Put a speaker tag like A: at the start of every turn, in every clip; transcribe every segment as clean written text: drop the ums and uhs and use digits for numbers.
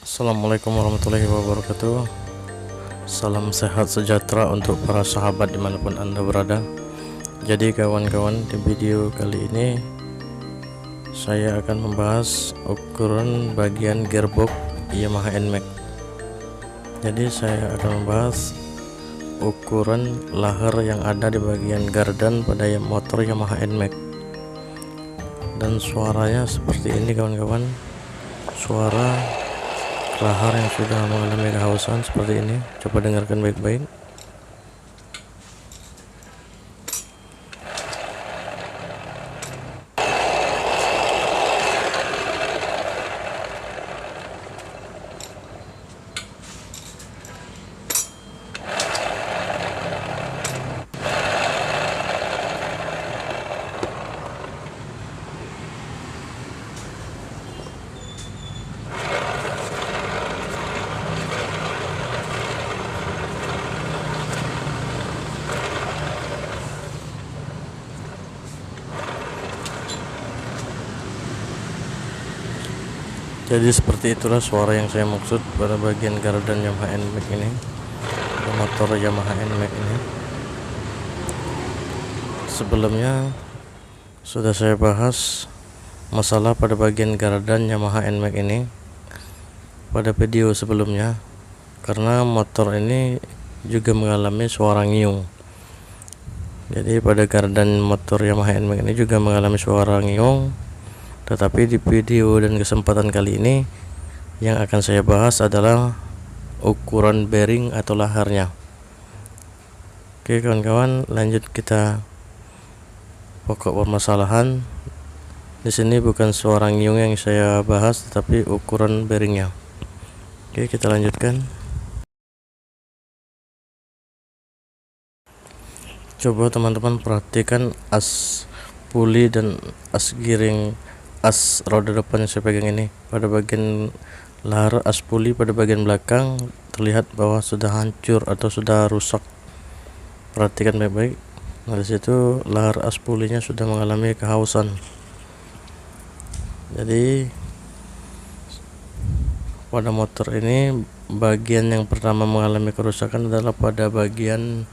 A: Assalamualaikum warahmatullahi wabarakatuh. Salam sehat sejahtera untuk para sahabat dimanapun Anda berada. Jadi kawan-kawan, di video kali ini saya akan membahas ukuran bagian gearbox Yamaha NMAX. Jadi saya akan membahas ukuran lahar yang ada di bagian gardan pada motor Yamaha NMAX. Dan suaranya seperti ini kawan-kawan, suara lahar yang sudah mengalami kehausan seperti ini. Coba dengarkan baik-baik. Jadi seperti itulah suara yang saya maksud pada bagian gardan Yamaha NMAX ini, motor Yamaha NMAX ini. Sebelumnya sudah saya bahas masalah pada bagian gardan Yamaha NMAX ini pada video sebelumnya, karena motor ini juga mengalami suara ngiung. Jadi pada gardan motor Yamaha NMAX ini juga mengalami suara ngiung. Tetapi di video dan kesempatan kali ini yang akan saya bahas adalah ukuran bearing atau laharnya. Oke kawan-kawan, lanjut kita pokok permasalahan. Di sini bukan suara ngiung yang saya bahas, tetapi ukuran bearingnya. Oke, kita lanjutkan. Coba teman-teman perhatikan as puli dan as giring as roda depan yang saya pegang ini. Pada bagian lahar as puli pada bagian belakang terlihat bahwa sudah hancur atau sudah rusak. Perhatikan baik-baik. Nah, di situ lahar as pulinya sudah mengalami kehausan. Jadi pada motor ini bagian yang pertama mengalami kerusakan adalah pada bagian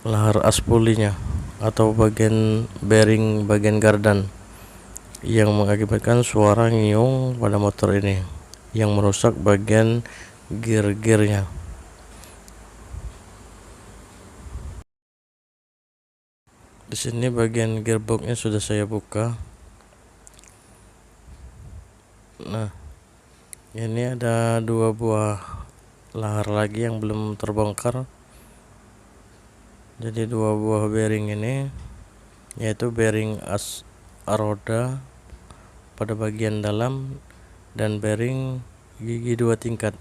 A: lahar as pulinya atau bagian bearing bagian gardan, yang mengakibatkan suara ngiung pada motor ini yang merusak bagian gear-gearnya. Di sini bagian gearboxnya sudah saya buka. Nah, ini ada dua buah lahar lagi yang belum terbongkar. Jadi dua buah bearing ini, yaitu bearing as roda pada bagian dalam dan bearing gigi 2 tingkat.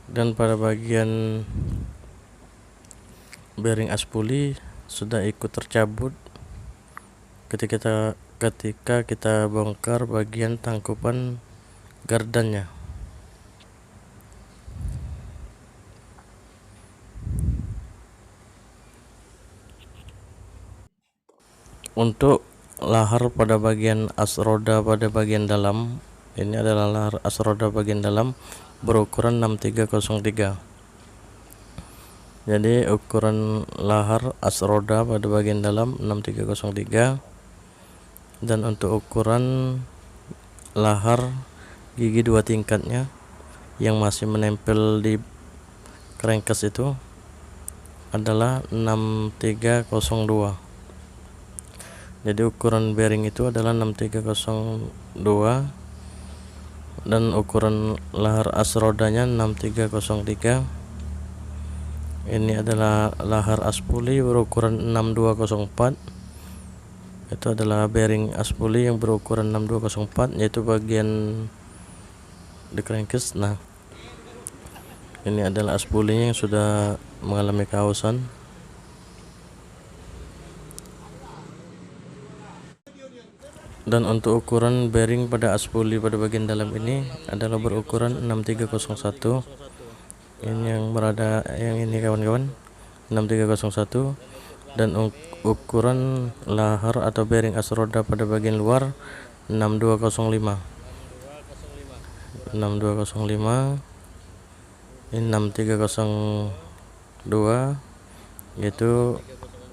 A: Dan pada bagian bearing as puli sudah ikut tercabut ketika kita bongkar bagian tangkupan gardannya. Untuk lahar pada bagian as roda pada bagian dalam, ini adalah lahar as roda bagian dalam berukuran 6303. Jadi ukuran lahar as roda pada bagian dalam 6303. Dan untuk ukuran lahar gigi 2 tingkatnya yang masih menempel di crankcase itu adalah 6302. Jadi ukuran bearing itu adalah 6302 dan ukuran lahar as rodanya 6303. Ini adalah lahar as puli berukuran 6204. Itu adalah bearing as puli yang berukuran 6204, yaitu bagian di crankcase. Nah, ini adalah as pulinya yang sudah mengalami kehausan. Dan untuk ukuran bearing pada as puli pada bagian dalam ini adalah berukuran 6301. Ini yang berada yang ini kawan-kawan, 6301. Dan ukuran lahar atau bearing as roda pada bagian luar 6205. 6205, ini 6302, yaitu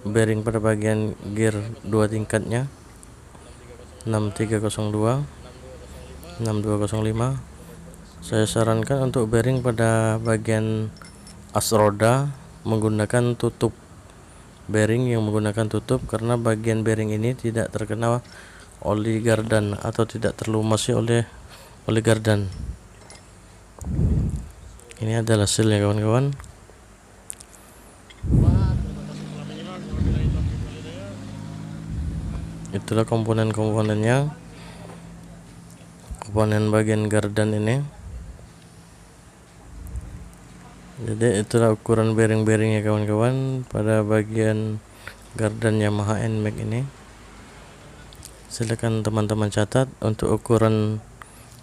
A: bearing pada bagian gear 2 tingkatnya. 6302, 6205. Saya sarankan untuk bearing pada bagian as roda menggunakan tutup bearing yang menggunakan tutup, karena bagian bearing ini tidak terkena oli gardan atau tidak terlumasi oleh oli gardan. Ini adalah hasilnya kawan-kawan. Itulah komponen-komponennya, komponen bagian gardan ini. Jadi itulah ukuran bearing-bearingnya kawan-kawan pada bagian gardan Yamaha NMAX ini. Silakan teman-teman catat untuk ukuran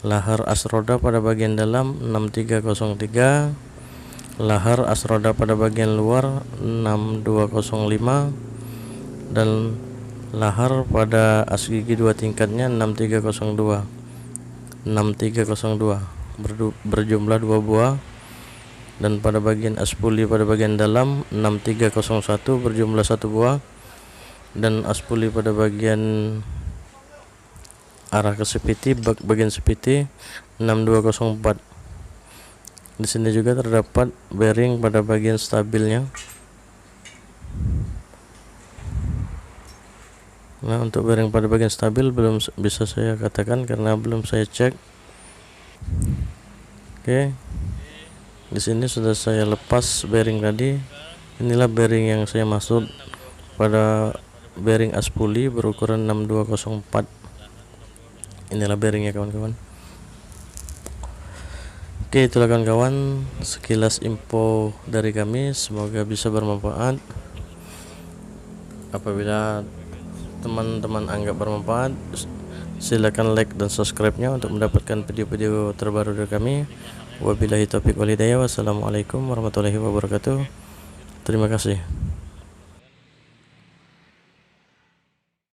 A: lahar as roda pada bagian dalam 6303, lahar as roda pada bagian luar 6205, dan lahar pada as gigi 2 tingkatnya 6302 berjumlah 2 buah, dan pada bagian as puli pada bagian dalam 6301 berjumlah 1 buah, dan as puli pada bagian arah ke sepiti bagian sepiti 6204. Di sini juga terdapat bearing pada bagian stabilnya. Nah, untuk bearing pada bagian stabil belum bisa saya katakan karena belum saya cek. Oke. Di sini sudah saya lepas bearing tadi. Inilah bearing yang saya maksud pada bearing as puli berukuran 6204. Inilah bearingnya kawan-kawan. Oke, itulah kawan-kawan sekilas info dari kami, semoga bisa bermanfaat. Apabila teman-teman anggap bermanfaat, silakan like dan subscribe-nya untuk mendapatkan video-video terbaru dari kami. Wabillahi taufiq wal hidayah. Wassalamualaikum warahmatullahi wabarakatuh. Terima kasih.